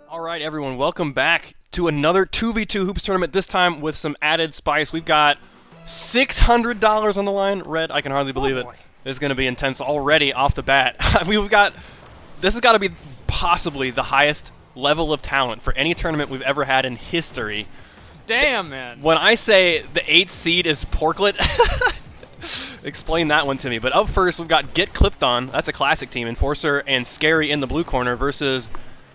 All right, everyone, welcome back to another 2v2 Hoops tournament, this time with some added spice. We've got $600 on the line. Red, I can hardly believe it. It's going to be intense already off the bat. This has got to be possibly the highest level of talent for any tournament we've ever had in history. Damn, man. When I say the 8th seed is Porklet, explain that one to me. But up first, we've got Get Clipped On. That's a classic team. Enforcer and Scary in the blue corner versus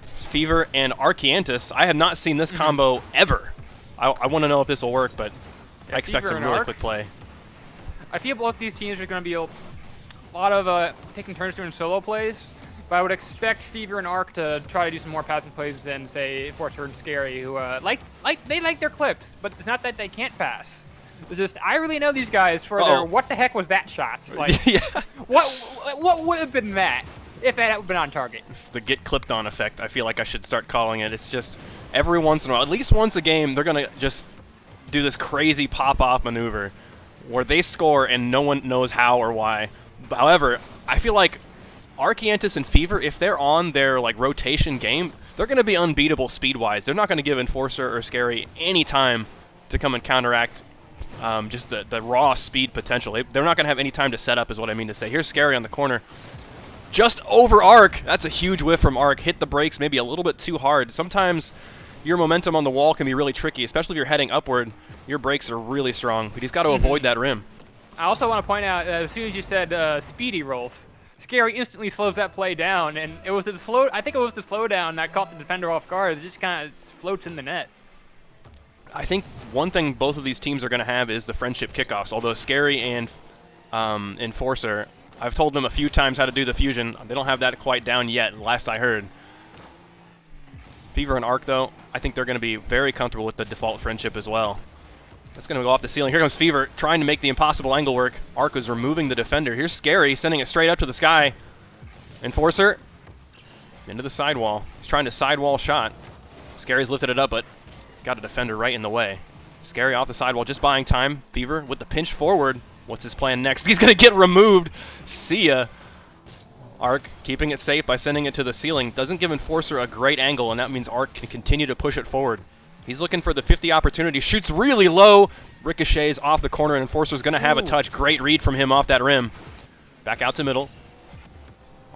Fever and Archiantus. I have not seen this combo ever. I want to know if this will work, but yeah, I expect some really quick play. I feel both these teams are going to be a lot of taking turns doing solo plays, but I would expect Fever and Arc to try to do some more passing plays than, say, Enforcer and Scary, who they like their clips, but it's not that they can't pass. It's just, I really know these guys for their what the heck was that shots. Like, yeah. What would have been that if that had been on target? It's the Get Clipped On effect. I feel like I should start calling it. It's just every once in a while, at least once a game, they're going to just do this crazy pop-off maneuver where they score and no one knows how or why. However, I feel like Archiantus and Fever, if they're on their rotation game, they're going to be unbeatable speed-wise. They're not going to give Enforcer or Scary any time to come and counteract just the raw speed potential. They're not going to have any time to set up is what I mean to say. Here's Scary on the corner. Just over Arc. That's a huge whiff from Arc. Hit the brakes maybe a little bit too hard. Sometimes your momentum on the wall can be really tricky, especially if you're heading upward. Your brakes are really strong, but he's got to avoid that rim. I also want to point out, as soon as you said Speedy Rolf, Scary instantly slows that play down, and it was I think it was the slowdown that caught the defender off guard. It just kind of floats in the net. I think one thing both of these teams are going to have is the friendship kickoffs, although Scary and Enforcer, I've told them a few times how to do the fusion. They don't have that quite down yet, last I heard. Fever and Arc, though, I think they're going to be very comfortable with the default friendship as well. That's going to go off the ceiling. Here comes Fever, trying to make the impossible angle work. Arc is removing the defender. Here's Scary, sending it straight up to the sky. Enforcer, into the sidewall. He's trying to sidewall shot. Scary's lifted it up, but got a defender right in the way. Scary off the sidewall, just buying time. Fever with the pinch forward. What's his plan next? He's going to get removed. See ya. Arc keeping it safe by sending it to the ceiling. Doesn't give Enforcer a great angle, and that means Arc can continue to push it forward. He's looking for the 50 opportunity. Shoots really low. Ricochets off the corner, and Enforcer's going to have a touch. Great read from him off that rim. Back out to middle.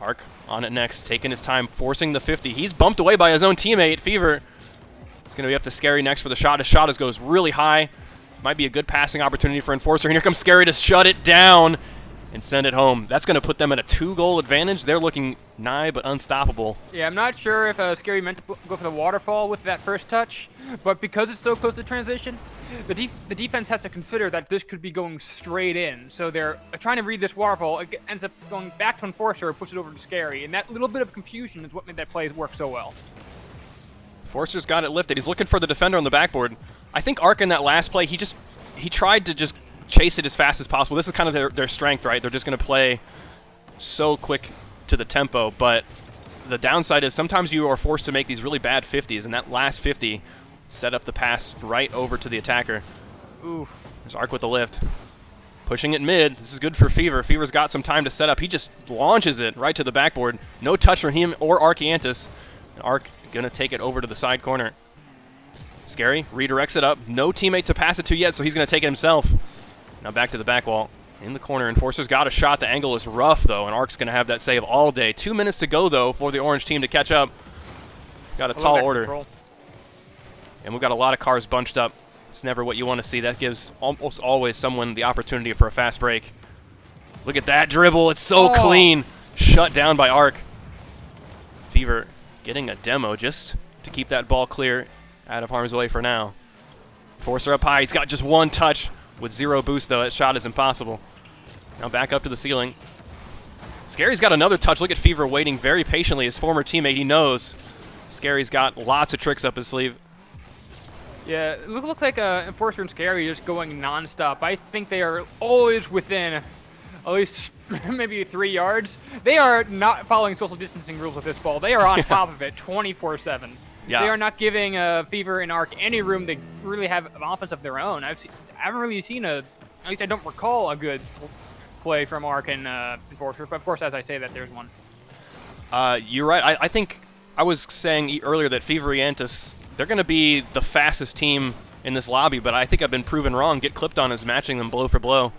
Arc on it next, taking his time, forcing the 50. He's bumped away by his own teammate, Fever. It's going to be up to Scary next for the shot. His shot goes really high. Might be a good passing opportunity for Enforcer. And here comes Scary to shut it down and send it home. That's going to put them at a 2-goal advantage. They're looking nigh but unstoppable. Yeah, I'm not sure if Scary meant to go for the waterfall with that first touch, but because it's so close to transition, the defense has to consider that this could be going straight in. So they're trying to read this waterfall. It ends up going back to Enforcer, puts it over to Scary, and that little bit of confusion is what made that play work so well. Enforcer's got it lifted. He's looking for the defender on the backboard. I think Arc in that last play, he tried to just chase it as fast as possible. This is kind of their strength, right? They're just going to play so quick to the tempo, but the downside is sometimes you are forced to make these really bad 50s, and that last 50 set up the pass right over to the attacker. Ooh. There's Arc with the lift. Pushing it mid. This is good for Fever. Fever's got some time to set up. He just launches it right to the backboard. No touch from him or Archiantus. And Arc going to take it over to the side corner. Scary redirects it up. No teammate to pass it to yet, so he's going to take it himself. Now back to the back wall. In the corner, Enforcer's got a shot. The angle is rough, though, and Arc's going to have that save all day. 2 minutes to go, though, for the orange team to catch up. Got a tall order. Control. And we've got a lot of cars bunched up. It's never what you want to see. That gives almost always someone the opportunity for a fast break. Look at that dribble. It's so clean. Shut down by Arc. Fever getting a demo just to keep that ball clear out of harm's way for now. Enforcer up high. He's got just one touch with 0 boost, though. That shot is impossible. Now back up to the ceiling. Scary's got another touch. Look at Fever waiting very patiently. His former teammate, he knows. Scary's got lots of tricks up his sleeve. Yeah, it looks like Enforcer and Scary just going nonstop. I think they are always within at least maybe 3 yards. They are not following social distancing rules with this ball. They are on top of it 24/7. Yeah. They are not giving Fever and Arc any room to really have an offense of their own. I haven't really seen at least I don't recall a good play from Arc and Enforcer. But of course, as I say that, there's one. You're right. I think I was saying earlier that Feveriantus, they're going to be the fastest team in this lobby, but I think I've been proven wrong. Get Clipped On is matching them blow for blow.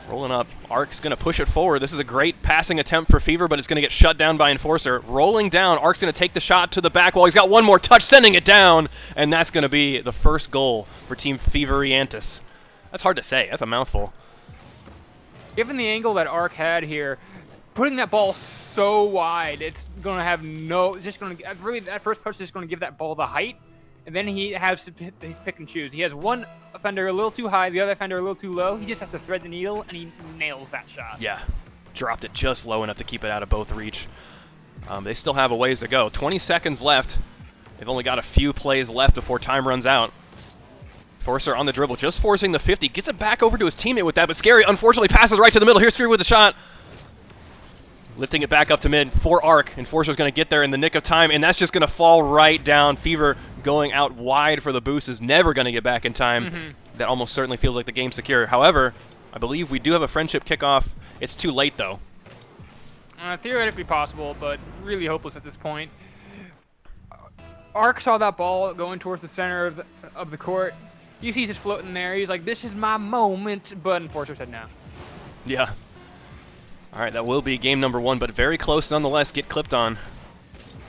Rolling up. Arc's going to push it forward. This is a great passing attempt for Fever, but it's going to get shut down by Enforcer. Rolling down. Arc's going to take the shot to the back wall. He's got one more touch, sending it down, and that's going to be the first goal for Team Feveriantus. That's hard to say. That's a mouthful. Given the angle that Arc had here, putting that ball so wide, it's going to have no... It's just going to... Really, that first push is just going to give that ball the height, and then he has to he's pick and choose. He has one offender a little too high, the other offender a little too low. He just has to thread the needle, and he nails that shot. Yeah, dropped it just low enough to keep it out of both reach. They still have a ways to go. 20 seconds left. They've only got a few plays left before time runs out. Forcer on the dribble, just forcing the 50. Gets it back over to his teammate with that, but scæry unfortunately passes right to the middle. Here's Fever with the shot. Lifting it back up to mid for Arc. Enforcer's going to get there in the nick of time, and that's just going to fall right down. Fever going out wide for the boost is never going to get back in time. That almost certainly feels like the game's secure. However, I believe we do have a friendship kickoff. It's too late, though. Theoretically possible, but really hopeless at this point. Arc saw that ball going towards the center of the court. You see he's just floating there. He's like, this is my moment, but Enforcer said no. Yeah. All right, that will be game number 1, but very close nonetheless. Get Clipped On.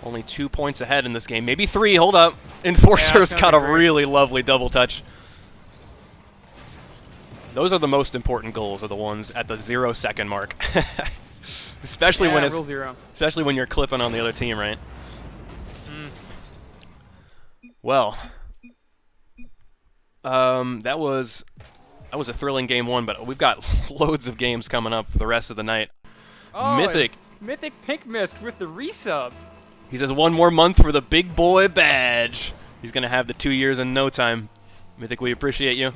Only 2 points ahead in this game. Maybe 3. Hold up. Enforcer's got a really lovely double touch. Those are the most important goals, are the ones at the 0-second mark. especially when it's especially when you're clipping on the other team, right? Well, that was a thrilling game 1, but we've got loads of games coming up for the rest of the night. Oh, Mythic Pink Mist with the resub. He says 1 more month for the big boy badge. He's going to have the 2 years in no time. Mythic, we appreciate you.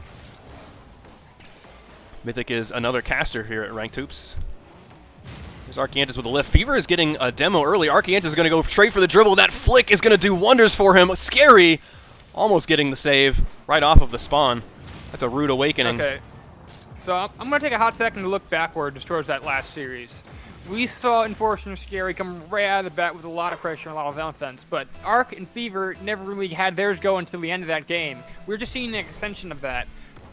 Mythic is another caster here at Ranked Hoops. There's Archiantus with a lift. Fever is getting a demo early. Archiantus is going to go straight for the dribble. That flick is going to do wonders for him. scæry almost getting the save right off of the spawn. That's a rude awakening. Okay. So I'm going to take a hot second to look backwards towards that last series. We saw Enforcer and scæry come right out of the bat with a lot of pressure and a lot of offense, but Arc and Fever never really had theirs go until the end of that game. We're just seeing the extension of that.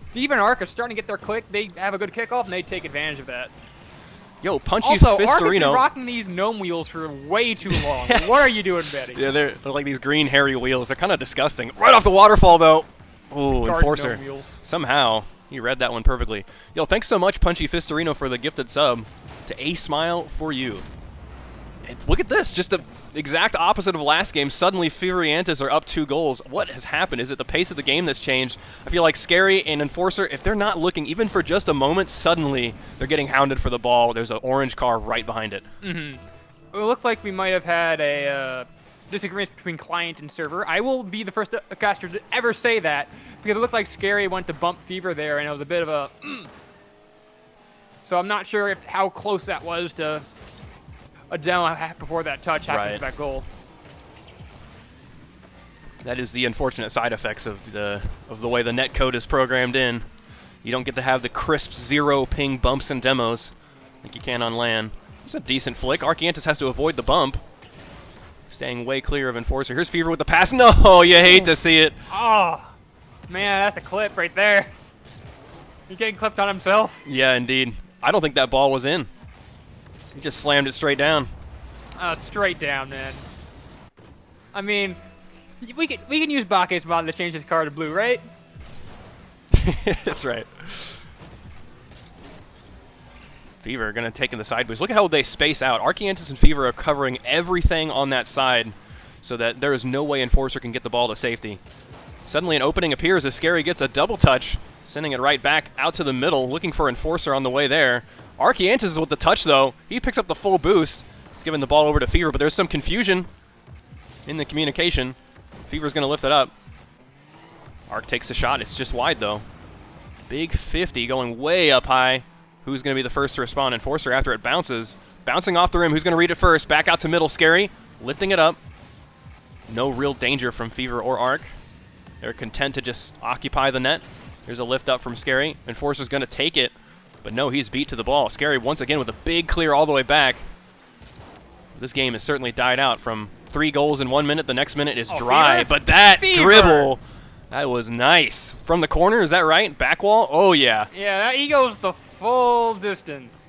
Fever and Arc are starting to get their click. They have a good kickoff, and they take advantage of that. Yo, Punchy also, Arc has Fistorino. been rocking these gnome wheels for way too long. What are you doing, Betty? Yeah, they're like these green hairy wheels. They're kind of disgusting. Right off the waterfall, though. Ooh, Enforcer. Somehow, he read that one perfectly. Yo, thanks so much, Punchy Fistorino, for the gifted sub. To A Smile for you. And look at this, just the exact opposite of last game. Suddenly, Feveriantus are up 2 goals. What has happened? Is it the pace of the game that's changed? I feel like scæry and Enforcer, if they're not looking even for just a moment, suddenly they're getting hounded for the ball. There's an orange car right behind it. It looks like we might have had a disagreement between client and server. I will be the first caster to ever say that, because it looked like scæry went to bump Fever there, and it was a bit of a... So I'm not sure how close that was to a demo before that touch happened to that goal. That is the unfortunate side effects of the way the netcode is programmed in. You don't get to have the crisp 0 ping bumps and demos like you can on LAN. It's a decent flick. Archiantus has to avoid the bump, staying way clear of Enforcer. Here's Fever with the pass. No, you hate to see it. Oh, man, that's a clip right there. He's getting clipped on himself. Yeah, indeed. I don't think that ball was in. He just slammed it straight down. Straight down, man. I mean, we can use Bake's mod to change his car to blue, right? That's right. Fever going to take in the side boost. Look at how they space out. Archiantus and Fever are covering everything on that side so that there is no way Enforcer can get the ball to safety. Suddenly an opening appears as scæry gets a double touch, sending it right back out to the middle, looking for Enforcer on the way there. Archiantus is with the touch, though. He picks up the full boost. He's giving the ball over to Fever, but there's some confusion in the communication. Fever's going to lift it up. Arc takes a shot. It's just wide, though. Big 50 going way up high. Who's going to be the first to respond? Enforcer after it bounces. Bouncing off the rim. Who's going to read it first? Back out to middle. scæry lifting it up. no real danger from Fever or Arc. They're content to just occupy the net. Here's a lift up from scæry. Enforcer's going to take it, but no, he's beat to the ball. scæry once again with a big clear all the way back. This game has certainly died out from 3 goals in 1 minute. The next minute is dry, Fever? but that Fever! dribble, that was nice. From the corner, is that right? Back wall? Oh, yeah. Yeah, he goes the full distance.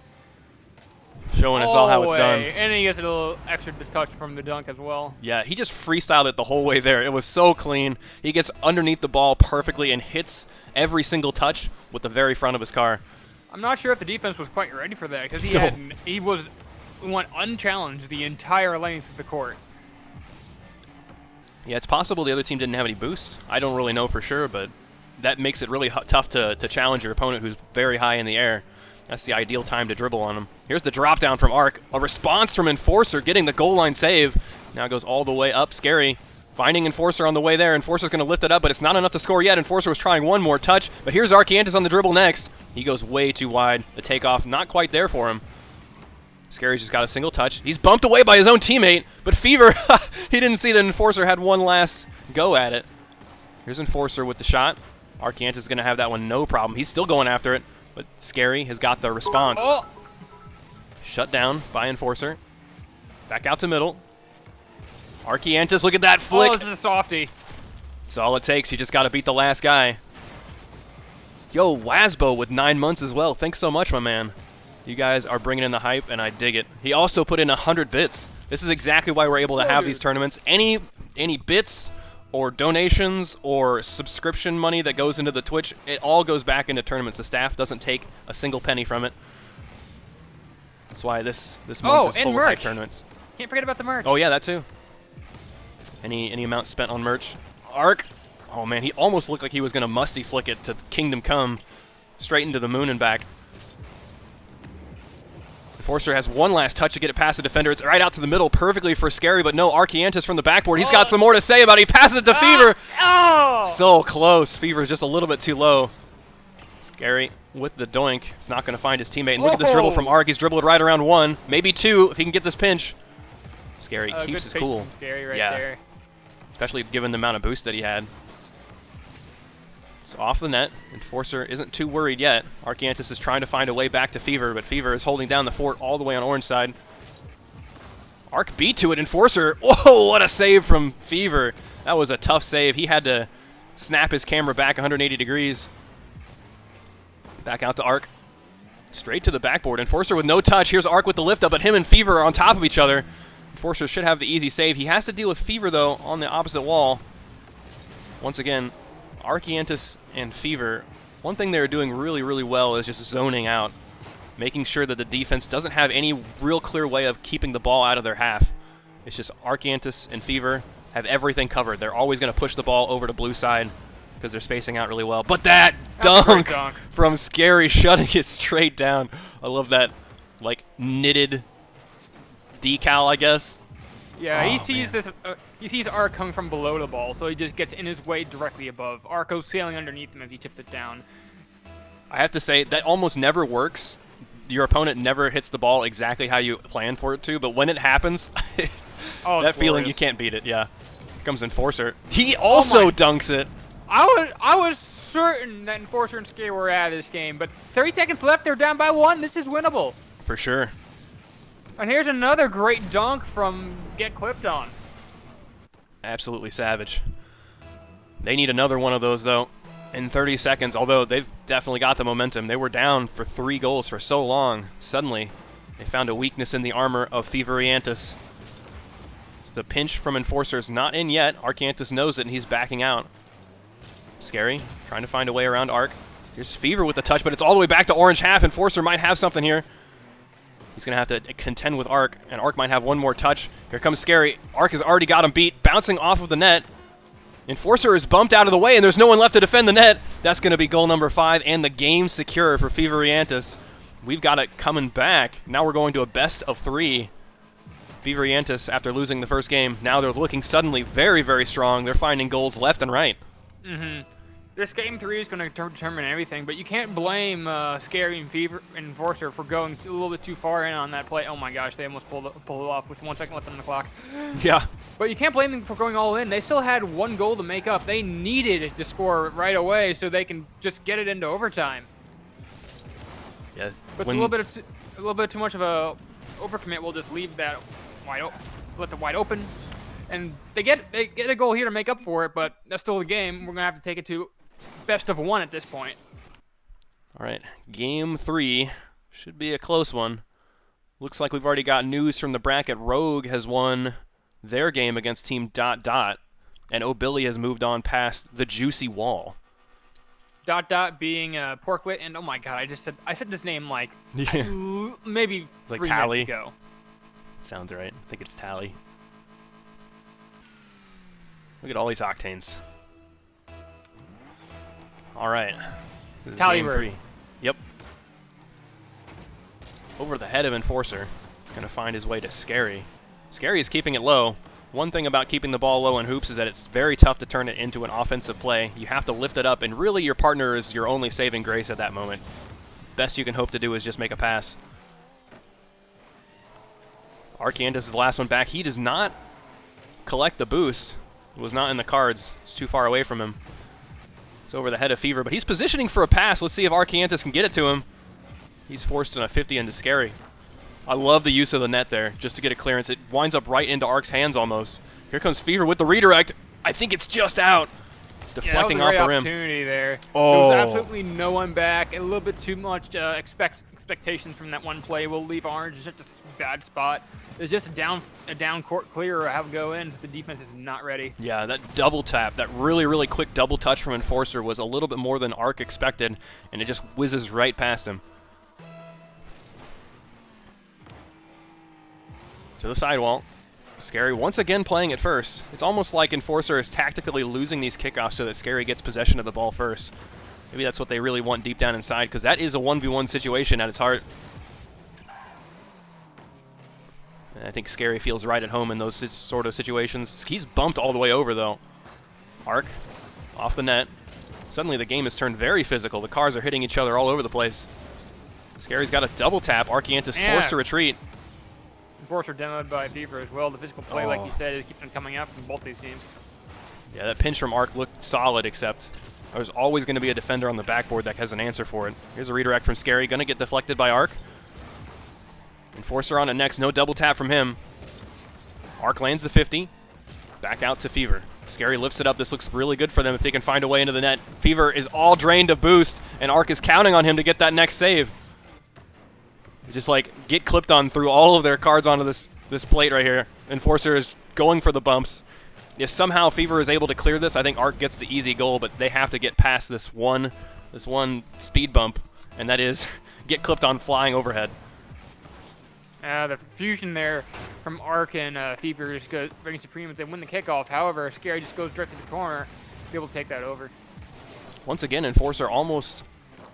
Showing us all how it's done. And he gets a little extra touch from the dunk as well. Yeah, he just freestyled it the whole way there. It was so clean. He gets underneath the ball perfectly and hits every single touch with the very front of his car. I'm not sure if the defense was quite ready for that because he went unchallenged the entire length of the court. Yeah, it's possible the other team didn't have any boost. I don't really know for sure, but that makes it really tough to challenge your opponent who's very high in the air. That's the ideal time to dribble on him. Here's the drop down from Arc. A response from Enforcer getting the goal line save. Now goes all the way up. scæry finding Enforcer on the way there. Enforcer's going to lift it up, but it's not enough to score yet. Enforcer was trying one more touch, but here's Archiantus on the dribble next. He goes way too wide. The takeoff not quite there for him. scæry's just got a single touch. He's bumped away by his own teammate, but Fever, he didn't see that Enforcer had one last go at it. Here's Enforcer with the shot. Archiantus is going to have that one no problem. He's still going after it, but scæry has got the response. Oh. Shut down by Enforcer. Back out to middle. Archiantus, look at that flick. Oh, this is a softie. That's all it takes. You just got to beat the last guy. Yo, Wasbo with 9 months as well. Thanks so much, my man. You guys are bringing in the hype, and I dig it. He also put in 100 bits. This is exactly why we're able to have these tournaments. Any bits or donations or subscription money that goes into the Twitch, it all goes back into tournaments. The staff doesn't take a single penny from it. That's why this month is full of hype tournaments. Can't forget about the merch. Oh yeah, that too. Any amount spent on merch. Arc. Oh man, he almost looked like he was gonna musty flick it to Kingdom Come, straight into the moon and back. Enforcer has one last touch to get it past the defender. It's right out to the middle perfectly for scæry, but no, Archiantus from the backboard. He's got some more to say about it. He passes it to Fever. Oh! So close. Fever's just a little bit too low. scæry with the doink. It's not going to find his teammate. And look at this dribble from Arc. He's dribbled right around 1, maybe 2 if he can get this pinch. scæry keeps his cool. scæry right yeah. there. Especially given the amount of boost that he had. So off the net. Enforcer isn't too worried yet. Archiantus is trying to find a way back to Fever, but Fever is holding down the fort all the way on orange side. Arc beat to it. Enforcer. Whoa, what a save from Fever. That was a tough save. He had to snap his camera back 180 degrees. Back out to Arc. Straight to the backboard. Enforcer with no touch. Here's Arc with the lift up, but him and Fever are on top of each other. Enforcer should have the easy save. He has to deal with Fever, though, on the opposite wall. Once again, Archiantus and Fever, one thing they're doing really, really well is just zoning out, making sure that the defense doesn't have any real clear way of keeping the ball out of their half. It's just Archiantus and Fever have everything covered. They're always going to push the ball over to blue side because they're spacing out really well. But that dunk from scæry, shutting it straight down. I love that, like, knitted decal, I guess. Yeah, he sees this. He sees Arc coming from below the ball, so he just gets in his way directly above. Arc goes sailing underneath him as he tips it down. I have to say, that almost never works. Your opponent never hits the ball exactly how you plan for it to, but when it happens, that feeling, you can't beat it, yeah. Here comes Enforcer. He also dunks it. I was certain that Enforcer and scæry were out of this game, but 30 seconds left, they're down by 1. This is winnable. For sure. And here's another great dunk from Get Clipped On. Absolutely savage. They need another one of those, though, in 30 seconds, although they've definitely got the momentum. They were down for 3 goals for so long. Suddenly, they found a weakness in the armor of Feveriantus. The pinch from Enforcer is not in yet. Archiantus knows it, and he's backing out. scæry trying to find a way around Arc. Here's Fever with the touch, but it's all the way back to orange half. Enforcer might have something here. He's going to have to contend with Arc, and Arc might have one more touch. Here comes scæry. Arc has already got him beat, bouncing off of the net. Enforcer is bumped out of the way, and there's no one left to defend the net. That's going to be goal number 5, and the game secure for Feveriantus. We've got it coming back. Now we're going to a best of 3. Feveriantus, after losing the first game, now they're looking suddenly very, very strong. They're finding goals left and right. This game 3 is going to determine everything, but you can't blame Scary and Fever and Enforcer for going a little bit too far in on that play. Oh my gosh, they almost pulled it off with 1 second left on the clock. Yeah. But you can't blame them for going all in. They still had 1 goal to make up. They needed to score right away so they can just get it into overtime. Yeah. But a little bit too much of a overcommit will just leave that wide open, let the wide open, and they get a goal here to make up for it. But that's still the game. We're gonna have to take it to best of 1 at this point. All right, game 3 should be a close one. Looks like we've already got news from the bracket. Rogue has won their game against Team ... and O'Billy has moved on past the Juicy Wall. ... being Porklet, and oh my god, I said this name like Yeah. maybe Like 3 Tally. minutes ago. Sounds right. I think it's Tally. Look at all these octanes. All right. This is Tally game bird. 3. Yep. Over the head of Enforcer. He's going to find his way to Scary. Scary is keeping it low. One thing about keeping the ball low in hoops is that it's very tough to turn it into an offensive play. You have to lift it up, and really your partner is your only saving grace at that moment. Best you can hope to do is just make a pass. Archiantus is the last one back. He does not collect the boost. It was not in the cards. It's too far away from him. It's over the head of Fever, but he's positioning for a pass. Let's see if Archiantus can get it to him. He's forced in a 50 into Scary. I love the use of the net there, just to get a clearance. It winds up right into Ark's hands almost. Here comes Fever with the redirect. I think it's just out. Deflecting off the rim. Opportunity there. Oh. There was absolutely no one back. A little bit too much expectations from that one play will leave Orange in such a bad spot. It's just a down court clear or have a go in. The defense is not ready. Yeah, that double tap, that really, really quick double touch from Enforcer was a little bit more than Ark expected, and it just whizzes right past him. To the sidewall. Scary once again playing it first. It's almost like Enforcer is tactically losing these kickoffs so that Scary gets possession of the ball first. Maybe that's what they really want deep down inside, because that is a 1v1 situation at its heart. And I think Scary feels right at home in those sort of situations. He's bumped all the way over, though. Ark off the net. Suddenly the game has turned very physical. The cars are hitting each other all over the place. Scary's got a double tap. Archiantus forced to retreat. Enforcer demoed by Fever as well. The physical play, like you said, is keeping coming out from both these teams. Yeah, that pinch from Ark looked solid, except there's always going to be a defender on the backboard that has an answer for it. Here's a redirect from Scary. Going to get deflected by Ark. Enforcer on it next. No double tap from him. Ark lands the 50. Back out to Fever. Scary lifts it up. This looks really good for them if they can find a way into the net. Fever is all drained of boost, and Ark is counting on him to get that next save. Just like get clipped on through all of their cards onto this plate right here. Enforcer is going for the bumps. If somehow Fever is able to clear this, I think Ark gets the easy goal, but they have to get past this one speed bump, and that is get clipped on flying overhead. The fusion there from Ark and Fever just goes very supreme as they win the kickoff. However, Scary just goes direct to the corner to be able to take that over. Once again, Enforcer almost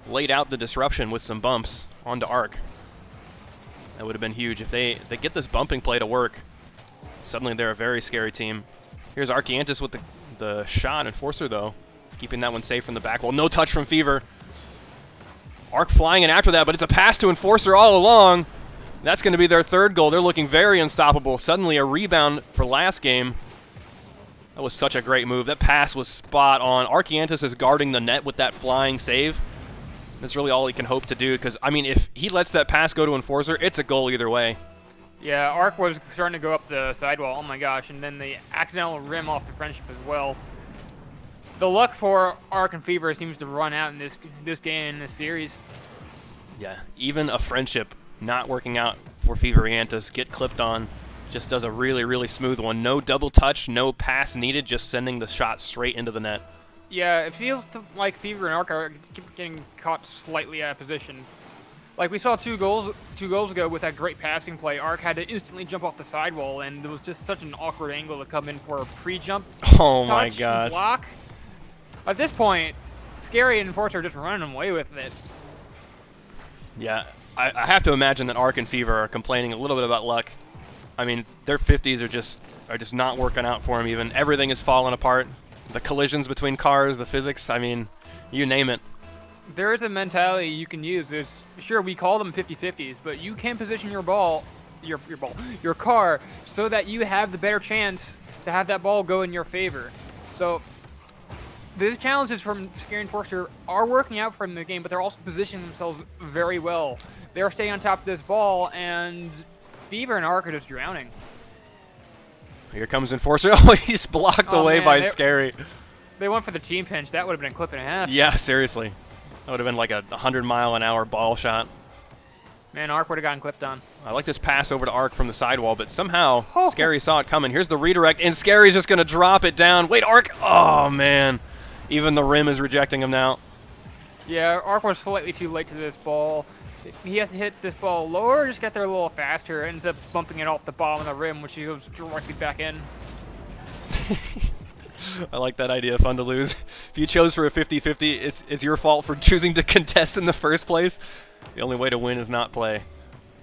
laid out the disruption with some bumps onto Ark. That would have been huge. If they get this bumping play to work, suddenly they're a very scary team. Here's Archiantus with the shot. Enforcer, though, keeping that one safe from the back wall. No touch from Fever. Ark flying in after that, but it's a pass to Enforcer all along. That's going to be their third goal. They're looking very unstoppable. Suddenly a rebound for last game. That was such a great move. That pass was spot on. Archiantus is guarding the net with that flying save. That's really all he can hope to do, because, I mean, if he lets that pass go to Enforcer, it's a goal either way. Yeah, Ark was starting to go up the sidewall. Oh, my gosh. And then the accidental rim off the friendship as well. The luck for Ark and Fever seems to run out in this game, in this series. Yeah, even a friendship not working out for Feveriantus. Get clipped on. Just does a really, really smooth one. No double touch, no pass needed, just sending the shot straight into the net. Yeah, it feels like Fever and Ark are keep getting caught slightly out of position. Like we saw two goals ago with that great passing play. Ark had to instantly jump off the sidewall, and there was just such an awkward angle to come in for a pre-jump Oh my touch gosh. and block. At this point, Scary and Enforcer are just running away with it. Yeah, I have to imagine that Ark and Fever are complaining a little bit about luck. I mean, their 50s are just not working out for them even. Everything is falling apart. The collisions between cars, the physics, I mean, you name it. There is a mentality you can use. Sure, we call them 50-50s, but you can position your car, so that you have the better chance to have that ball go in your favor. So the challenges from scæry and Forcer are working out from the game, but they're also positioning themselves very well. They're staying on top of this ball, and Fever and Arch are just drowning. Here comes Enforcer. Oh, he's blocked away by scæry. They went for the team pinch. That would have been a clip and a half. Yeah, seriously. That would have been like a 100-mile-an-hour ball shot. Man, Arch would have gotten clipped on. I like this pass over to Arch from the sidewall, but somehow scæry saw it coming. Here's the redirect, and scæry's just going to drop it down. Wait, Arch! Oh, man. Even the rim is rejecting him now. Yeah, Arch was slightly too late to this ball. He has to hit this ball lower, just get there a little faster, ends up bumping it off the bottom of the rim, which he goes directly back in. I like that idea, fun to lose. If you chose for a 50-50, it's your fault for choosing to contest in the first place. The only way to win is not play.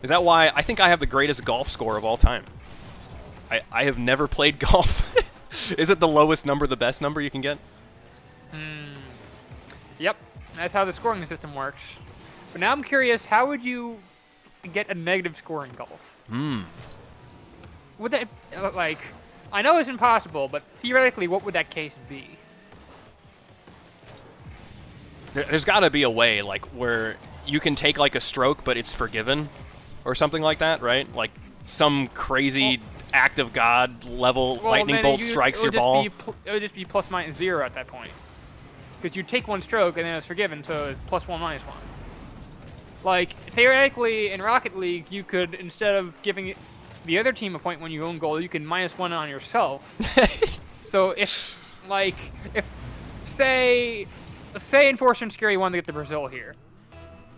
Is that why I think I have the greatest golf score of all time? I have never played golf. Is it the lowest number the best number you can get? Yep, that's how the scoring system works. But now I'm curious, how would you get a negative score in golf? Would that, like, I know it's impossible, but theoretically, what would that case be? There's got to be a way, like, where you can take, like, a stroke, but it's forgiven, or something like that, right? Like, some crazy act of God level lightning bolt strikes your ball. It would just be ±0 at that point. Because you take one stroke, and then it's forgiven, so it's +1, -1. Like, theoretically, in Rocket League, you could, instead of giving the other team a point when you own goal, you can -1 on yourself. So if, like, say Enforcer and scæry wanted to get the Brazil here.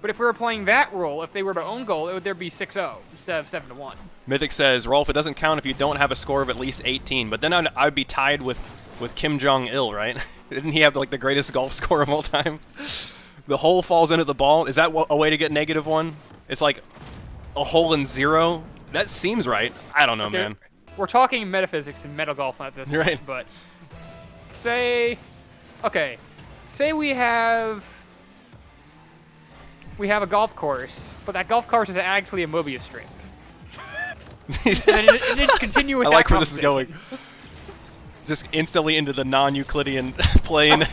But if we were playing that rule, if they were to own goal, there'd be 6-0 instead of 7-1. Mythic says, Rolf, it doesn't count if you don't have a score of at least 18. But then I'd be tied with Kim Jong-il, right? Didn't he have, like, the greatest golf score of all time? The hole falls into the ball. Is that a way to get -1? It's like a hole in 0. That seems right. I don't know, man. We're talking metaphysics and meta golf at this point, right. But say we have a golf course, but that golf course is actually a Mobius strip. and it continue with I that like where this is going. Just instantly into the non-Euclidean plane.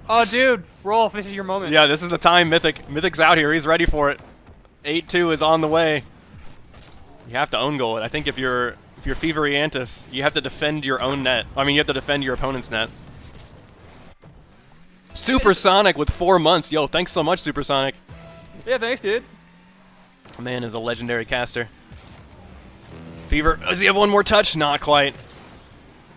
Oh, dude, Rolf, this is your moment. Yeah, this is the time, Mythic. Mythic's out here. He's ready for it. 8-2 is on the way. You have to own goal it. I think if you're Feveriantus, you have to defend your own net. I mean, you have to defend your opponent's net. Supersonic with 4 months. Yo, thanks so much, Supersonic. Yeah, thanks, dude. Man is a legendary caster. Fever, does he have one more touch? Not quite.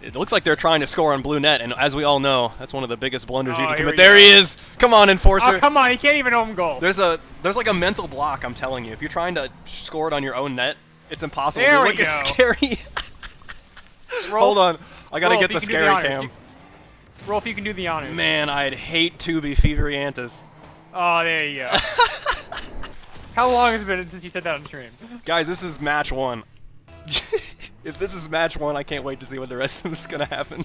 It looks like they're trying to score on blue net, and as we all know, that's one of the biggest blunders you can commit. There he is! Come on, Enforcer! Oh, come on, he can't even own goal. There's like a mental block, I'm telling you. If you're trying to score it on your own net, it's impossible. There we Look go. at scæry. Hold on, I gotta get the scæry cam. Rolf, you can do the honors. Man, I'd hate to be Feveriantus. Oh, there you go. How long has it been since you said that on stream? Guys, this is match 1. If this is match 1, I can't wait to see what the rest of this is going to happen.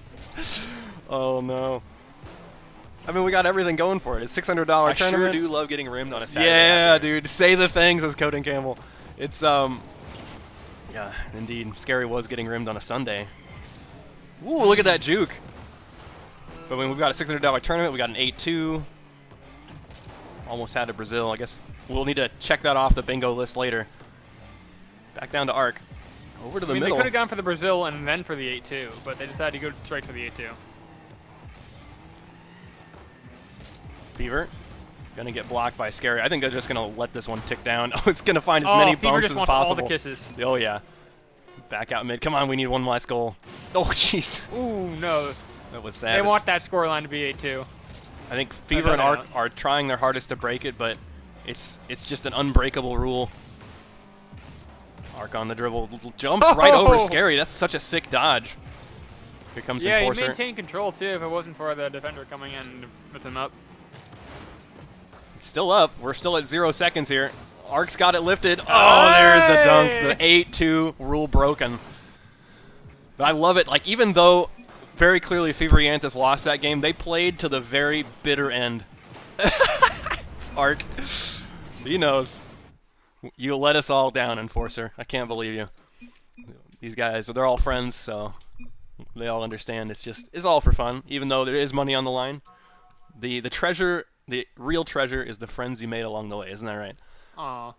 Oh, no. I mean, we got everything going for it. It's $600 tournament. I sure do love getting rimmed on a Saturday. Yeah, dude. Say the things, says Coden Campbell. It's, yeah, indeed. scæry was getting rimmed on a Sunday. Ooh, look at that juke. But when we've got a $600 tournament, we got an 8-2. Almost had a Brazil. I guess we'll need to check that off the bingo list later. Back down to Arch. Over to the middle. They could have gone for the Brazil and then for the 8-2, but they decided to go straight for the 8-2. Fever. Gonna get blocked by scæry. I think they're just gonna let this one tick down. Oh, it's gonna find as many bumps as possible. All the kisses. Oh yeah. Back out mid. Come on, we need one last goal. Oh jeez. Ooh no. That was sad. They want that scoreline to be 8-2. I think Fever and Arch are trying their hardest to break it, but it's just an unbreakable rule. Arch on the dribble, jumps right over scæry. That's such a sick dodge. Here comes Enforcer. Yeah, he maintained control too if it wasn't for the defender coming in to put him up. It's still up. We're still at 0 seconds here. Arch's got it lifted. Oh, there's the dunk. The 8-2 rule broken. But I love it. Like, even though very clearly Feveriantus lost that game. They played to the very bitter end. Arc. He knows. You let us all down, Enforcer. I can't believe you. These guys, they're all friends, so they all understand. It's all for fun, even though there is money on the line. The treasure, the real treasure, is the friends you made along the way. Isn't that right? Aw.